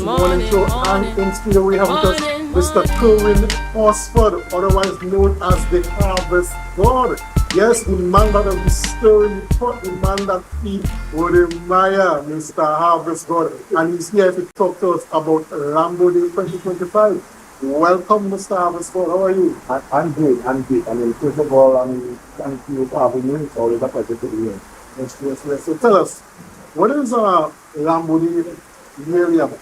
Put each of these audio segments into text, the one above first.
It's morning show, and in studio we have with us Mr. Kervin Horsford, otherwise known as the Harvest God. Yes, the man that will be stirring the pot, the man that feeds with the Maya, Mr. Harvest God, and he's here to talk to us about Lambeau Day 2025. Welcome, Mr. Harvest God. How are you? I'm good. I mean, first of all, thank you for having me. It's always a pleasure to be here. Yes. So tell us, what is Lambeau Day really about?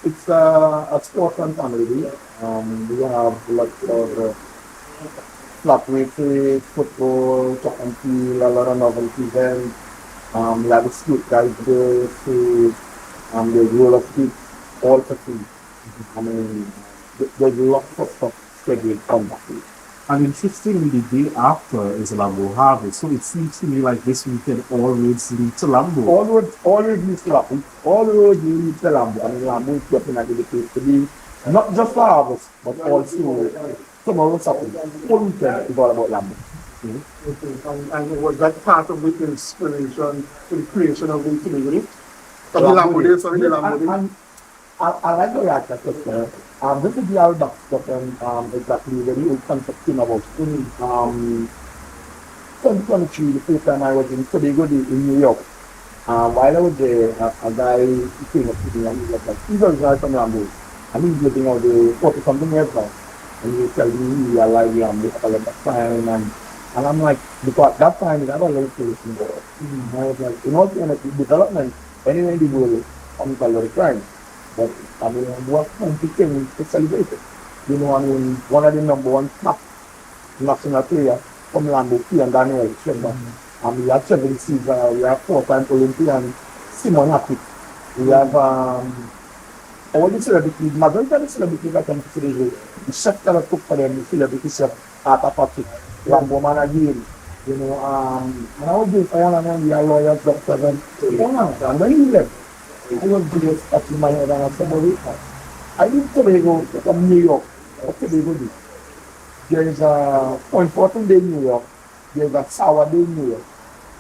It's a sports and family day. We have lots of flat weight, football, track and field, a lot of novelty events. We have the skate guys there, so there's roller skates, all for free. I mean, there's lots of stuff scheduled on that day. And interestingly, the day after is Lambeau Harvest. So it seems to me like this weekend all roads lead to Lambeau. All roads lead to Lambeau. All roads lead to Lambeau. I mean, Lambeau is definitely the place to be. Not just for harvest, but also tomorrow Saturday. Whole weekend is all about Lambeau. And was that part of the inspiration for the creation of the community? Of the Lambeau Day, sorry, the Lambeau Day? I like the way that question. This is the old discussion, exactly the old concept came about. 2023, the first time I was in Tobago in New York. While I was there, a guy came up to me and he was like, he's a guy from Lambeau. And he's living out there 40-something years now. And he was telling me he realized Lambeau at a lot of time. And I'm like, because at that time, it had a lot of place in there. I was like, in all fairness, development, anywhere in the world, comes a lot of crime. But I mean, what became to celebrate it? You know, I mean, one of the number one top national player from Lambeau, and Daniel Shedman. We have 7 seasons, we have 4-time Olympian, Simon Happy. We have all the celebrities, majority of the celebrities that come to the the chef that I cook for them, the celebrity chef, Arthur Patrick, Lambeau man again. You know, and I was doing all of them, we are lawyers, doctors, and when he left, I was just touching my head and I said, I live Tobago from New York, what Tobago do? There is a important day in New York, there is a sour day in New York.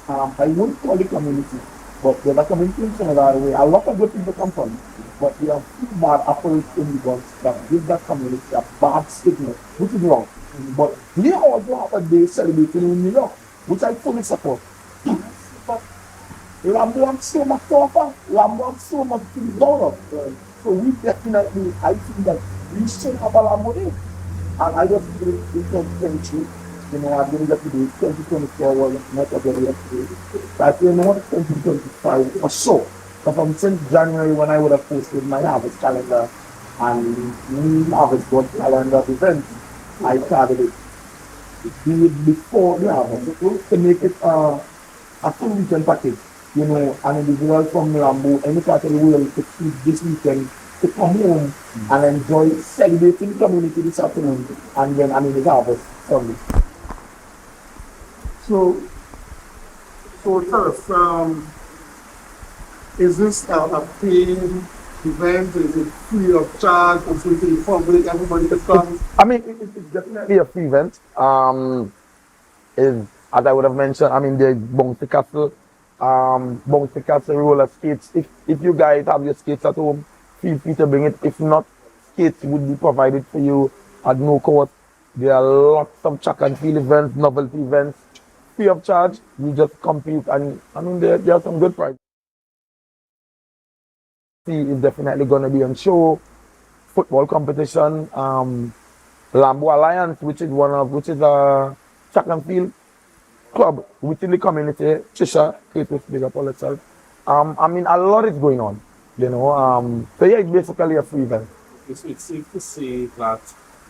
I won't call it community, but there's a community in Canada where a lot of good people come from, but we have two bad apples in the bunch that give that community a bad stigma, which is wrong. But they also have a day celebrating in New York, which I fully support. Lambeau has so much tougher, Lambeau has so much to be done of. So we definitely, I think that we should have a Lambeau Day. And I just feel in 2022, you know, I didn't get to do it. 2024 was not a very yesterday. So I feel, you know what, 2025 for sure. Because since January when I would have posted my harvest calendar and harvest God calendar event, I started it. Do it before the harvest to make it a full weekend package. You know, an individual from Lambeau, any part of the world to see this weekend, to come home and enjoy celebrating the community this afternoon, and then the harvest Sunday. So tell us, is this a paid event? Is it free of charge? Is it in public? Everybody can come? I mean, it's definitely a free event. As I would have mentioned, there's Bouncy Castle roller skates. If you guys have your skates at home, feel free to bring it. If not, skates would be provided for you at no cost. There are lots of track and field events, novelty events, free of charge. You just compete, and there are some good prizes. Is definitely going to be on show. Football competition, Lambeau Alliance, which is a track and field club within the community. Trisha, Creative, big up all itself. A lot is going on, you know. So yeah, it's basically a free event. It's safe to say that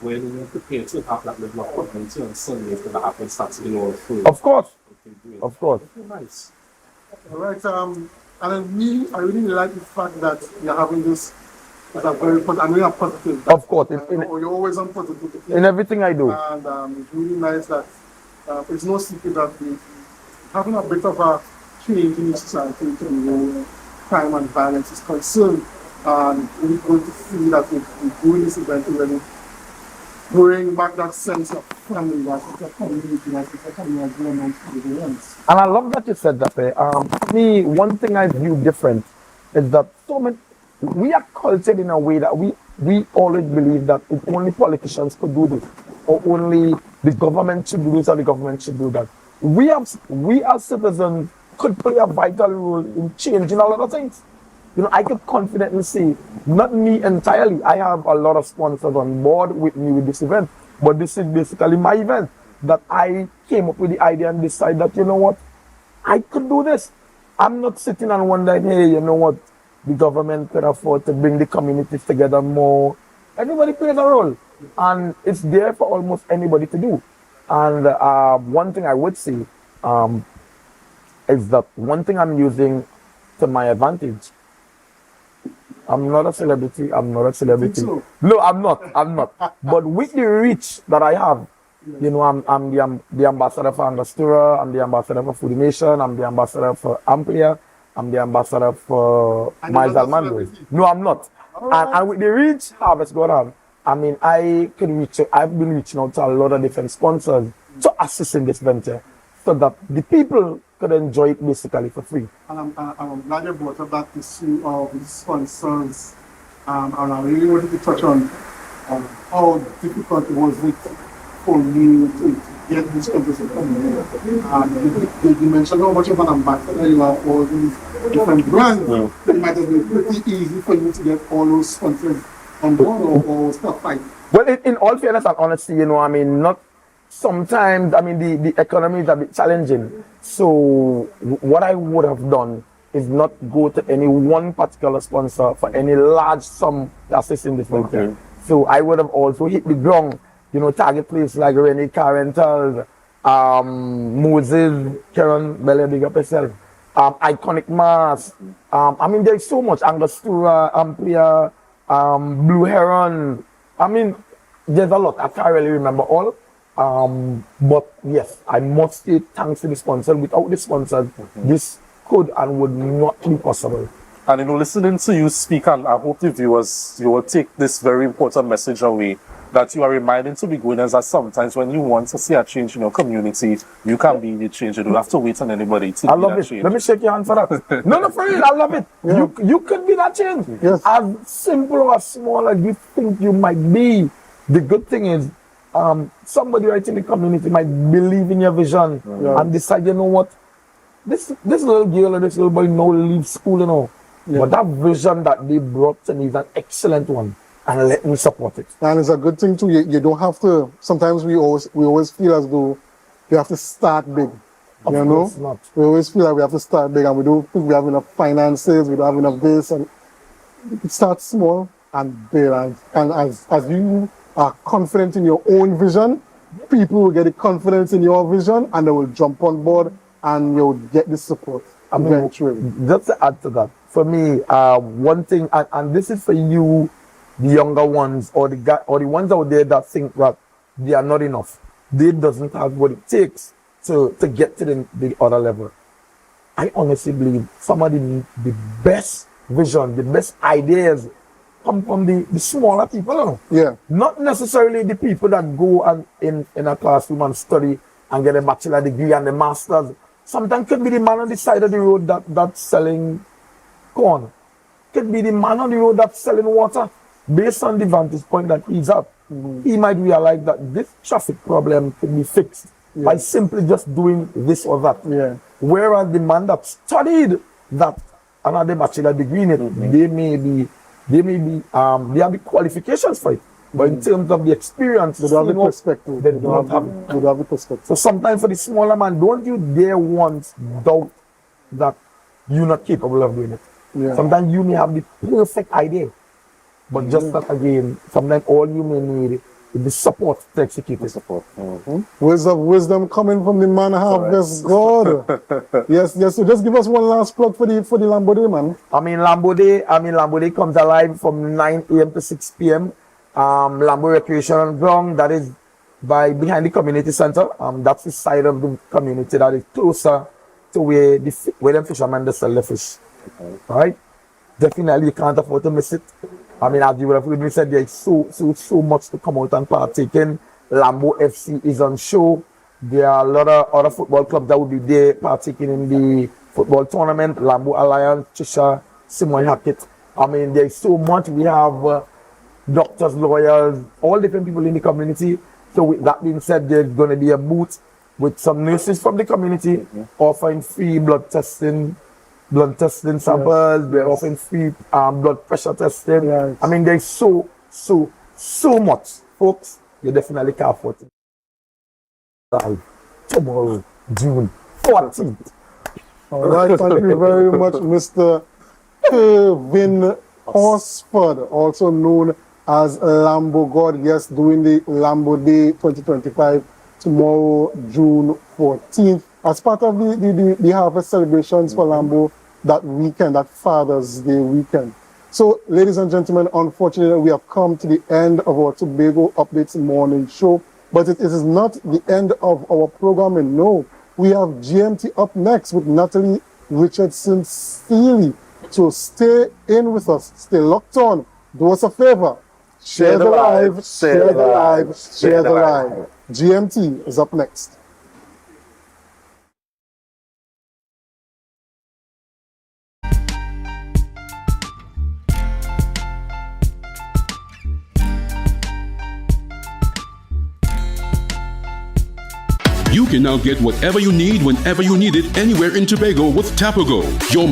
when we prepare to have that level of community on Sunday, it's going to happen Saturday or Friday. Of course. Of course. Nice. All right. I really like the fact that you're having this. It's a very positive. Of course. You're always on positive. In everything I do. And it's really nice that it's no secret that we're having a bit of a change in society where crime and violence is concerned. And we're going to see that we're doing this event already. Bring back that sense of family, that sense of community, that sense of community agreement to the events. And I love that you said that. Me, one thing I view different is that so many, we are cultured in a way that we always believe that if only politicians could do this, or only the government should do this, or the government should do that. We as citizens could play a vital role in changing a lot of things. You know, I could confidently say, not me entirely, I have a lot of sponsors on board with me with this event, but this is basically my event that I came up with the idea and decided that, you know what, I could do this. I'm not sitting and wondering, hey, you know what, the government could afford to bring the communities together more. Everybody plays a role, and it's there for almost anybody to do. And one thing I would say is that one thing I'm using to my advantage. I'm not a celebrity. So. No, I'm not. But with the reach that I have, you know, I'm the ambassador for Angostura, I'm the ambassador for Food Nation, I'm the ambassador for Amplia, I'm the ambassador for Miles Almando. No, I'm not. And with the reach Harvest God have, I mean, I've been reaching out to a lot of different sponsors to assist in this venture so that the people could enjoy it basically for free. And I'm glad you brought up that issue of the sponsors. And I really wanted to touch on how difficult it was for me to get these sponsors to come in. You mentioned how much of an ambassador you are for all these different brands. Yeah. It might have been pretty easy for you to get all those sponsors on board or stuff like that. Well, in all fairness and honesty, you know, I mean, not sometimes, I mean, the economy is a bit challenging. So what I would have done is not go to any one particular sponsor for any large sum to assist in this venture. Okay. So I would have also hit the ground, you know, target places like Rennie Car Rentals, Moses, Karen, Bella, big up yourself, Iconic Mass. I mean, there's so much, Angostura, Amplia, Blue Heron. I mean, there's a lot. I can't really remember all. But yes, I must say thanks to the sponsor. Without the sponsors, this could and would not be possible. And you know, listening to you speak, and I hope the viewers, you will take this very important message away, that you are reminding to beginners that sometimes when you want to see a change in your community, you can be the change. You don't have to wait on anybody to I love be that it. change. Let me shake your hand for that. No, for real, I love it. Yeah. You could be that change. Yes. As simple or as small as you think you might be. The good thing is, somebody right in the community might believe in your vision and decide, you know what, this little girl or this little boy now leave school, you know. Yeah. But that vision that they brought to me is an excellent one, and let me support it. And it's a good thing too. You don't have to. Sometimes we always feel as though you have to start big. Of course not. We always feel like we have to start big, and we don't think we have enough finances. We don't have enough this, and it starts small and build. And as you are confident in your own vision, people will get the confidence in your vision, and they will jump on board, and you'll get the support. I mean, just to add to that, for me, one thing, and this is for you, the younger ones, or the ones out there that think that they are not enough. They doesn't have what it takes to get to the other level. I honestly believe some of the best vision, the best ideas come from the smaller people. You know? Yeah. Not necessarily the people that go and in a classroom and study and get a bachelor degree and a master's. Sometimes could be the man on the side of the road that's selling corn. Could be the man on the road that's selling water. Based on the vantage point that he's at, he might realize that this traffic problem could be fixed by simply just doing this or that. Yeah. Whereas the man that studied that another bachelor degree in it, they have the qualifications for it. But in terms of the experience, they don't have the perspective. They don't have the perspective. So sometimes for the smaller man, don't you dare once doubt that you're not capable of doing it. Yeah. Sometimes you may have the perfect idea, but just that again, sometimes all you may need is the support to execute the support. Words of wisdom coming from the man Harvest God. Yes. So just give us one last plug for the Lambeau Day, man. Lambeau Day comes alive from 9 a.m. to 6 p.m. Lambeau Recreation Ground, that is behind the community center. That's the side of the community that is closer to where the fishermen sell the fish. Right? Definitely you can't afford to miss it. I mean, as you would have heard me said, there's so much to come out and partake in. Lambeau FC is on show. There are a lot of other football clubs that will be there partaking in the football tournament. Lambeau Alliance, Chisha, Simoy Hackett. I mean, there's so much. We have doctors, lawyers, all different people in the community. So with that being said, there's going to be a booth with some nurses from the community offering free blood testing samples. We're offering free blood pressure testing. Yes. I mean, there's so much. Folks, you definitely can't afford it. Tomorrow, June 14th. All right, thank you very much, Mr. Kervin Horsford, also known as Lambeau Gawd. Yes, doing the Lambeau Day 2025 tomorrow, June 14th, as part of the harvest celebrations for Lambeau that weekend, that Father's Day weekend. So, ladies and gentlemen, unfortunately, we have come to the end of our Tobago Updates morning show, but it is not the end of our programming. No, we have GMT up next with Natalie Richardson Steely. So stay in with us, stay locked on, do us a favor, share the live, share the live, share the live. GMT is up next. You can now get whatever you need whenever you need it anywhere in Tobago with Tobago. Your